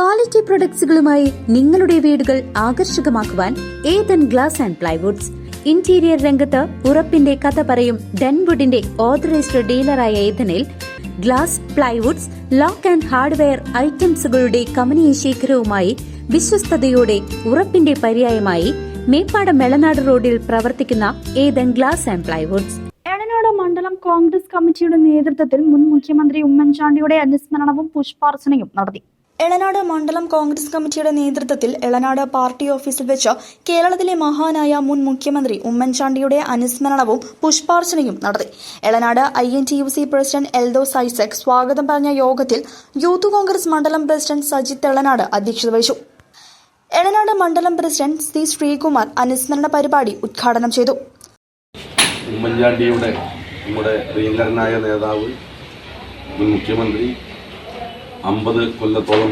Quality പ്രൊഡക്ട്സുകളുമായി നിങ്ങളുടെ വീടുകൾ ആകർഷകമാക്കുവാൻ Ethan glass and plywoods. Interior രംഗത്ത് ഉറപ്പിന്റെ കഥ പറയും ഡെൻവുഡിന്റെ ഓതറൈസ്ഡ് ഡീലറായ ഏതനിൽ glass, plywoods, lock and hardware ഐറ്റംസുകളുടെ കമനീയ ശേഖരവുമായി വിശ്വസ്തയോടെ ഉറപ്പിന്റെ പര്യായമായി മേപ്പാടം മെളനാട് റോഡിൽ പ്രവർത്തിക്കുന്ന Ethan glass and plywoods. Elanad മണ്ഡലം കോൺഗ്രസ് കമ്മിറ്റിയുടെ നേതൃത്വത്തിൽ മുൻ മുഖ്യമന്ത്രി ഉമ്മൻചാണ്ടിയുടെ അനുസ്മരണവും പുഷ്പാർച്ചനയും നടത്തി. എളനാട് മണ്ഡലം കോൺഗ്രസ് കമ്മിറ്റിയുടെ നേതൃത്വത്തിൽ എളനാട് പാർട്ടി ഓഫീസിൽ വെച്ച് കേരളത്തിലെ മഹാനായ മുൻ മുഖ്യമന്ത്രി ഉമ്മൻചാണ്ടിയുടെ അനുസ്മരണവും പുഷ്പാർച്ചനയും നടത്തി. എളനാട് INTUC പ്രസിഡന്റ് എൽദോസ് ഐസക് സ്വാഗതം പറഞ്ഞ യോഗത്തിൽ യൂത്ത് കോൺഗ്രസ് മണ്ഡലം പ്രസിഡന്റ് സജിത് എളനാട് അധ്യക്ഷത വഹിച്ചു. എളനാട് മണ്ഡലം പ്രസിഡന്റ് C. ശ്രീകുമാർ അനുസ്മരണ പരിപാടി ഉദ്ഘാടനം ചെയ്തു. ഉമ്മൻചാണ്ടിയുടെ നമ്മുടെ പ്രിയങ്കരനായ നേതാവ്, മുൻ മുഖ്യമന്ത്രി, 50 കൊല്ലത്തോളം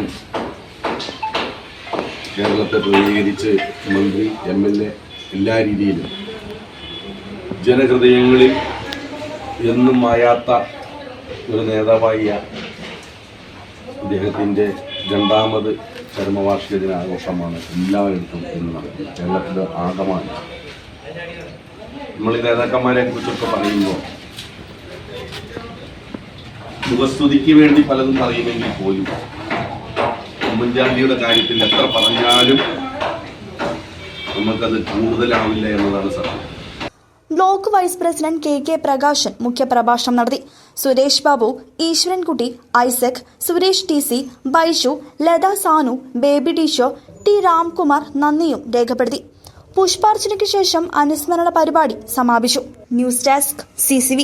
കേരളത്തെ പ്രതിനിധീകരിച്ച് മന്ത്രി, MLA എല്ലാ രീതിയിലും ജനഹൃദയങ്ങളിൽ എന്നും മായാത്ത ഒരു നേതാവായ അദ്ദേഹത്തിൻ്റെ 2ാമത് ചരമവാർഷിക ദിനാഘോഷമാണ് എല്ലായിടത്തും ഇന്ന് നടക്കുന്നത്. കേരളത്തിൻ്റെ ആകമാണ്. നമ്മൾ ഈ നേതാക്കന്മാരെ കുറിച്ചൊക്കെ പറയുമ്പോൾ മുഖസ്തുതിക്ക് വേണ്ടി പലതും പറയുമെങ്കിൽ പോലും ഉമ്മൻചാണ്ടിയുടെ കാര്യത്തിൽ എത്ര പറഞ്ഞാലും നമുക്കത് കൂടുതലാവില്ല എന്നതാണ് സത്യം. Block vice president KK Prakashan മുഖ്യപ്രഭാഷണം നടത്തി. Suresh Babu, Eswarankutty, Isaac, Suresh TC, Baishu, Latha Sanu, Baby teacher, T. Ramkumar നന്ദിയും രേഖപ്പെടുത്തി. പുഷ്പാർച്ചനയ്ക്ക് ശേഷം അനുസ്മരണ പരിപാടി സമാപിച്ചു. News desk CCV.